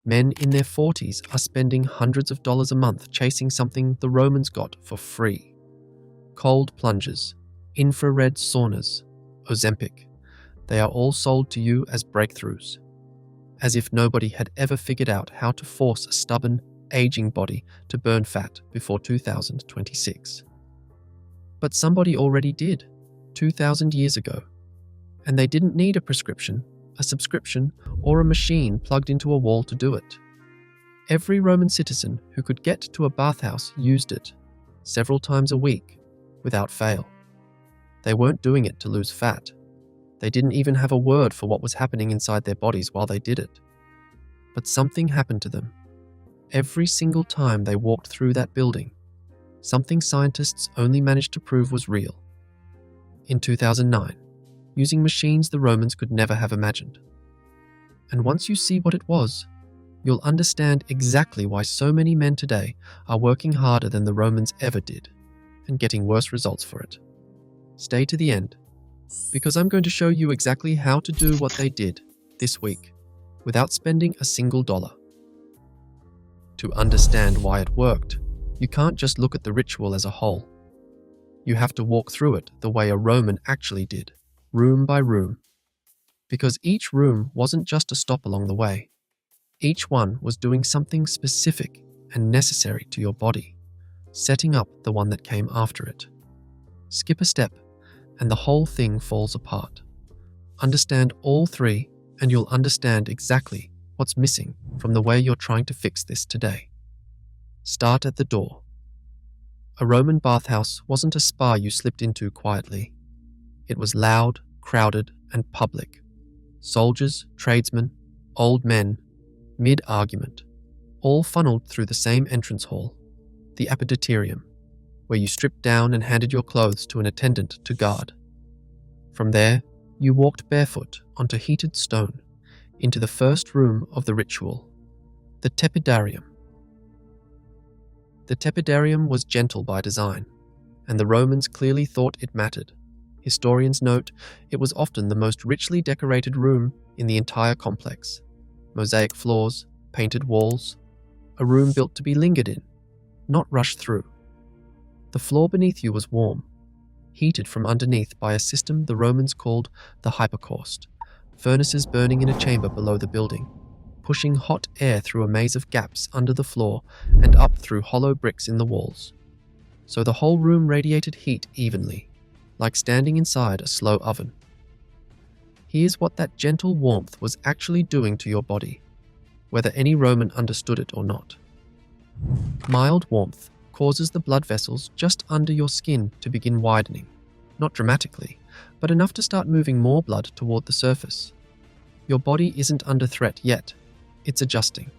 Men in their 40s are spending hundreds of dollars a month chasing something the Romans got for free. Cold plunges, infrared saunas, Ozempic. They are all sold to you as breakthroughs, as if nobody had ever figured out how to force a stubborn, aging body to burn fat before 2026. But somebody already did, 2,000 years ago, and they didn't need a prescription, a subscription, or a machine plugged into a wall to do it. Every Roman citizen who could get to a bathhouse used it, several times a week, without fail. They weren't doing it to lose fat. They didn't even have a word for what was happening inside their bodies while they did it. But something happened to them. Every single time they walked through that building, something scientists only managed to prove was real. In 2009, using machines the Romans could never have imagined. And once you see what it was, you'll understand exactly why so many men today are working harder than the Romans ever did, and getting worse results for it. Stay to the end, because I'm going to show you exactly how to do what they did this week, without spending a single dollar. To understand why it worked, you can't just look at the ritual as a whole. You have to walk through it the way a Roman actually did, room by room. Because each room wasn't just a stop along the way. Each one was doing something specific and necessary to your body, setting up the one that came after it. Skip a step, and the whole thing falls apart. Understand all three, and you'll understand exactly what's missing from the way you're trying to fix this today. Start at the door. A Roman bathhouse wasn't a spa you slipped into quietly. It was loud, crowded, and public. Soldiers, tradesmen, old men, mid-argument, all funneled through the same entrance hall, the apoditerium, where you stripped down and handed your clothes to an attendant to guard. From there, you walked barefoot onto heated stone into the first room of the ritual, the tepidarium. The tepidarium was gentle by design, and the Romans clearly thought it mattered. Historians note it was often the most richly decorated room in the entire complex. Mosaic floors, painted walls, a room built to be lingered in, not rushed through. The floor beneath you was warm, heated from underneath by a system the Romans called the hypercaust, furnaces burning in a chamber below the building, pushing hot air through a maze of gaps under the floor and up through hollow bricks in the walls. So the whole room radiated heat evenly, like standing inside a slow oven. Here's what that gentle warmth was actually doing to your body, whether any Roman understood it or not. Mild warmth causes the blood vessels just under your skin to begin widening, not dramatically, but enough to start moving more blood toward the surface. Your body isn't under threat yet, it's adjusting.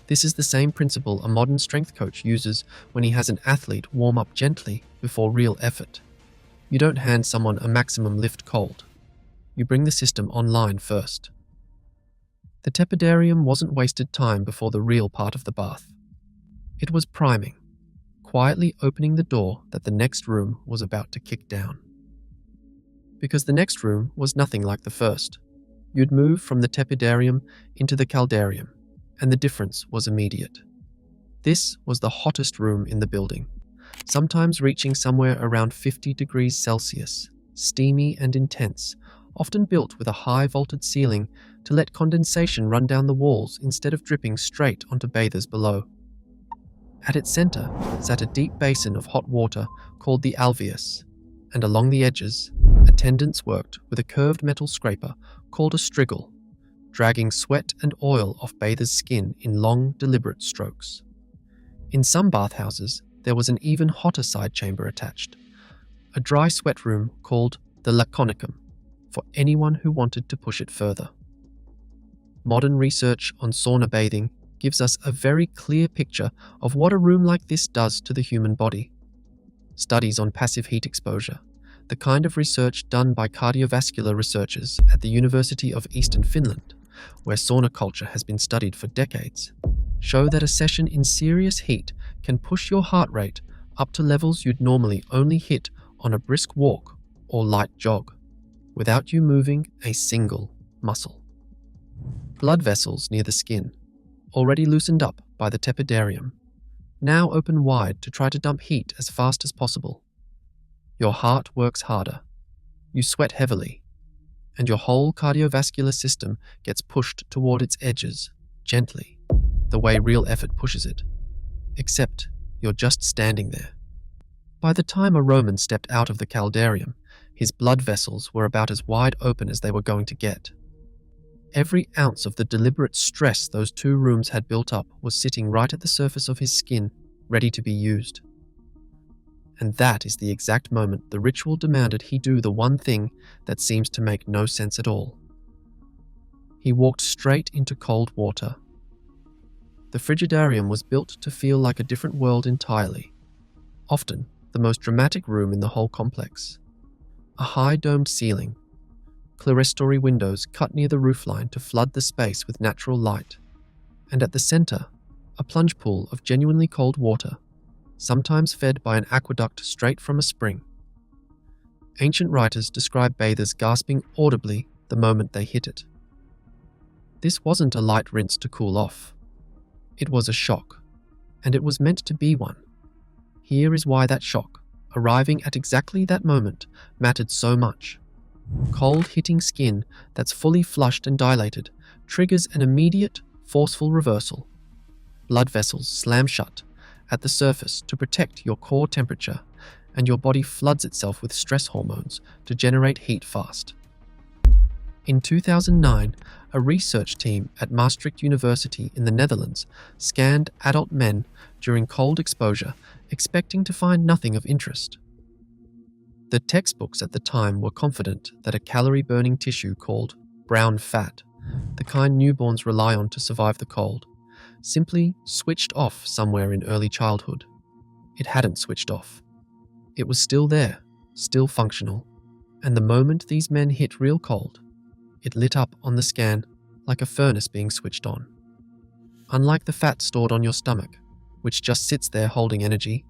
This is the same principle a modern strength coach uses when he has an athlete warm up gently before real effort. You don't hand someone a maximum lift cold. You bring the system online first. The tepidarium wasn't wasted time before the real part of the bath. It was priming, quietly opening the door that the next room was about to kick down. Because the next room was nothing like the first. You'd move from the tepidarium into the caldarium, and the difference was immediate. This was the hottest room in the building, sometimes reaching somewhere around 50 degrees Celsius, steamy and intense, often built with a high vaulted ceiling to let condensation run down the walls instead of dripping straight onto bathers below. At its center sat a deep basin of hot water called the alveus, and along the edges, attendants worked with a curved metal scraper called a strigil, dragging sweat and oil off bathers' skin in long, deliberate strokes. In some bathhouses, there was an even hotter side chamber attached, a dry sweat room called the laconicum, for anyone who wanted to push it further. Modern research on sauna bathing gives us a very clear picture of what a room like this does to the human body. Studies on passive heat exposure, the kind of research done by cardiovascular researchers at the University of Eastern Finland, where sauna culture has been studied for decades, show that a session in serious heat can push your heart rate up to levels you'd normally only hit on a brisk walk or light jog, without you moving a single muscle. Blood vessels near the skin, already loosened up by the tepidarium, now open wide to try to dump heat as fast as possible. Your heart works harder, you sweat heavily, and your whole cardiovascular system gets pushed toward its edges, gently, the way real effort pushes it. Except you're just standing there. By the time a Roman stepped out of the caldarium, his blood vessels were about as wide open as they were going to get. Every ounce of the deliberate stress those 2 rooms had built up was sitting right at the surface of his skin, ready to be used. And that is the exact moment the ritual demanded he do the one thing that seems to make no sense at all. He walked straight into cold water. The frigidarium was built to feel like a different world entirely, often the most dramatic room in the whole complex. A high domed ceiling, clerestory windows cut near the roofline to flood the space with natural light, and at the center, a plunge pool of genuinely cold water, sometimes fed by an aqueduct straight from a spring. Ancient writers describe bathers gasping audibly the moment they hit it. This wasn't a light rinse to cool off. It was a shock, and it was meant to be one. Here is why that shock, arriving at exactly that moment, mattered so much. Cold hitting skin that's fully flushed and dilated triggers an immediate, forceful reversal. Blood vessels slam shut at the surface to protect your core temperature, and your body floods itself with stress hormones to generate heat fast. In 2009, a research team at Maastricht University in the Netherlands scanned adult men during cold exposure, expecting to find nothing of interest. The textbooks at the time were confident that a calorie-burning tissue called brown fat, the kind newborns rely on to survive the cold, simply switched off somewhere in early childhood. It hadn't switched off. It was still there, still functional, and the moment these men hit real cold, it lit up on the scan like a furnace being switched on. Unlike the fat stored on your stomach, which just sits there holding energy,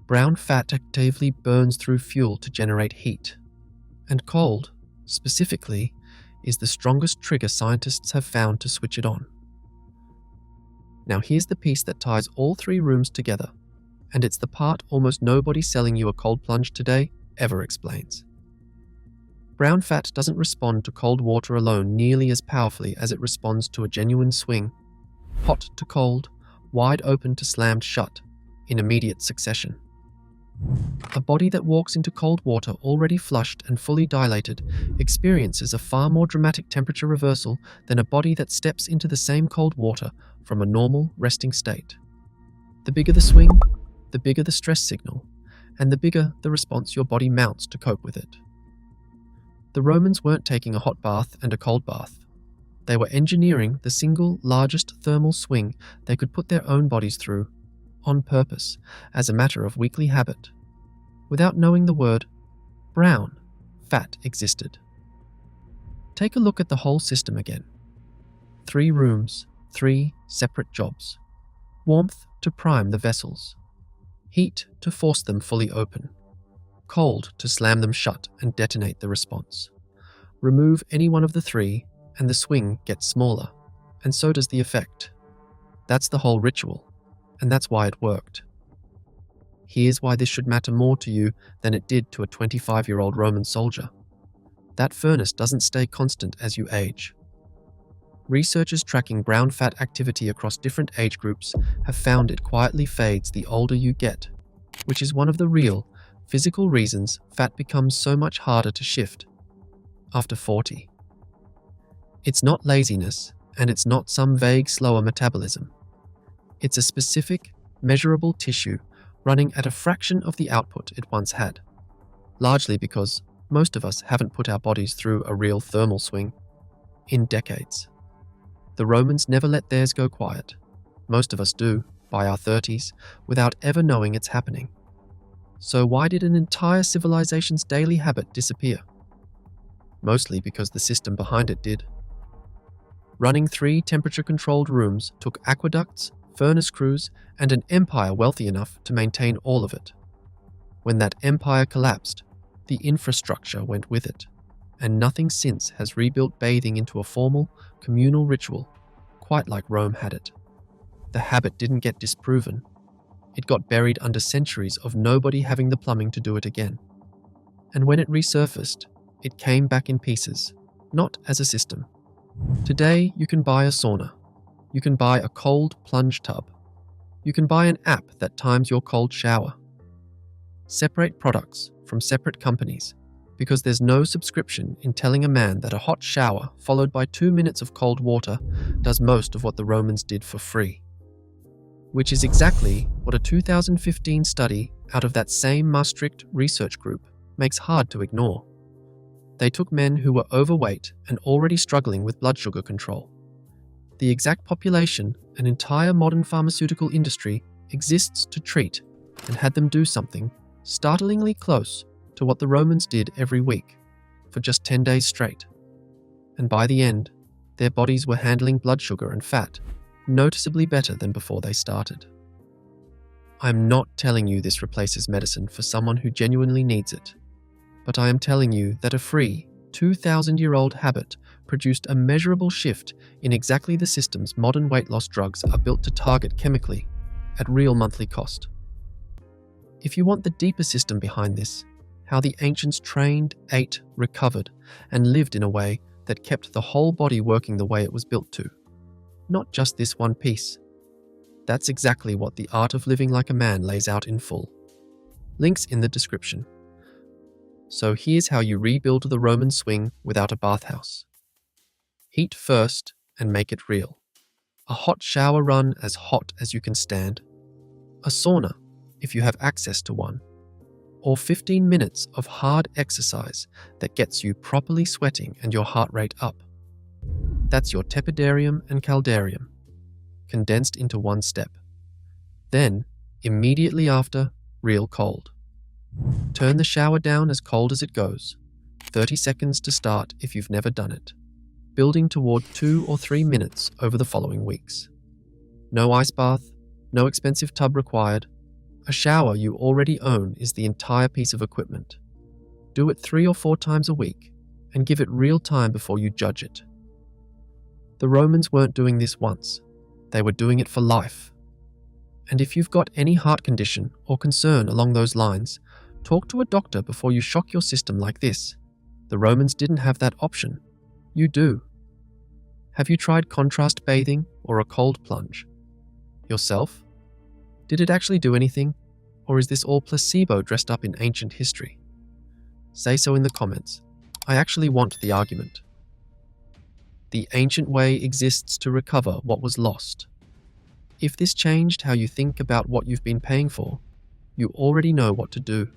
brown fat actively burns through fuel to generate heat. And cold, specifically, is the strongest trigger scientists have found to switch it on. Now here's the piece that ties all 3 rooms together, and it's the part almost nobody selling you a cold plunge today ever explains. Brown fat doesn't respond to cold water alone nearly as powerfully as it responds to a genuine swing, hot to cold, wide open to slammed shut, in immediate succession. A body that walks into cold water already flushed and fully dilated experiences a far more dramatic temperature reversal than a body that steps into the same cold water from a normal, resting state. The bigger the swing, the bigger the stress signal, and the bigger the response your body mounts to cope with it. The Romans weren't taking a hot bath and a cold bath. They were engineering the single largest thermal swing they could put their own bodies through, on purpose, as a matter of weekly habit. Without knowing the word, brown fat existed. Take a look at the whole system again. 3 rooms, 3 separate jobs. Warmth to prime the vessels. Heat to force them fully open. Cold to slam them shut and detonate the response. Remove any one of the 3 and the swing gets smaller, and so does the effect. That's the whole ritual, and that's why it worked. Here's why this should matter more to you than it did to a 25-year-old Roman soldier. That furnace doesn't stay constant as you age. Researchers tracking brown fat activity across different age groups have found it quietly fades the older you get, which is one of the real, physical reasons fat becomes so much harder to shift after 40. It's not laziness, and it's not some vague slower metabolism. It's a specific, measurable tissue running at a fraction of the output it once had, largely because most of us haven't put our bodies through a real thermal swing in decades. The Romans never let theirs go quiet. Most of us do, by our 30s, without ever knowing it's happening. So why did an entire civilization's daily habit disappear? Mostly because the system behind it did. Running 3 temperature-controlled rooms took aqueducts, furnace crews, and an empire wealthy enough to maintain all of it. When that empire collapsed, the infrastructure went with it, and nothing since has rebuilt bathing into a formal, communal ritual, quite like Rome had it. the habit didn't get disproven. It got buried under centuries of nobody having the plumbing to do it again. And when it resurfaced, it came back in pieces, not as a system. Today, you can buy a sauna. You can buy a cold plunge tub. You can buy an app that times your cold shower. Separate products from separate companies, because there's no subscription in telling a man that a hot shower followed by 2 minutes of cold water does most of what the Romans did for free. Which is exactly what a 2015 study out of that same Maastricht research group makes hard to ignore. They took men who were overweight and already struggling with blood sugar control. The exact population an entire modern pharmaceutical industry exists to treat, and had them do something startlingly close to what the Romans did every week for just 10 days straight. And by the end, their bodies were handling blood sugar and fat noticeably better than before they started. I'm not telling you this replaces medicine for someone who genuinely needs it, but I am telling you that a free, 2,000-year-old habit produced a measurable shift in exactly the systems modern weight loss drugs are built to target chemically, at real monthly cost. If you want the deeper system behind this, how the ancients trained, ate, recovered, and lived in a way that kept the whole body working the way it was built to, not just this one piece. That's exactly what The Art of Living Like a Man lays out in full. Links in the description. So here's how you rebuild the Roman swing without a bathhouse. Heat first and make it real. A hot shower run as hot as you can stand. A sauna, if you have access to one. Or 15 minutes of hard exercise that gets you properly sweating and your heart rate up. That's your tepidarium and caldarium, condensed into one step. Then, immediately after, real cold. Turn the shower down as cold as it goes, 30 seconds to start if you've never done it, building toward 2 or 3 minutes over the following weeks. No ice bath, no expensive tub required. A shower you already own is the entire piece of equipment. Do it 3 or 4 times a week, and give it real time before you judge it. The Romans weren't doing this once, they were doing it for life. And if you've got any heart condition or concern along those lines, talk to a doctor before you shock your system like this. The Romans didn't have that option. You do. Have you tried contrast bathing or a cold plunge? Yourself? Did it actually do anything? Or is this all placebo dressed up in ancient history? Say so in the comments. I actually want the argument. The ancient way exists to recover what was lost. If this changed how you think about what you've been paying for, you already know what to do.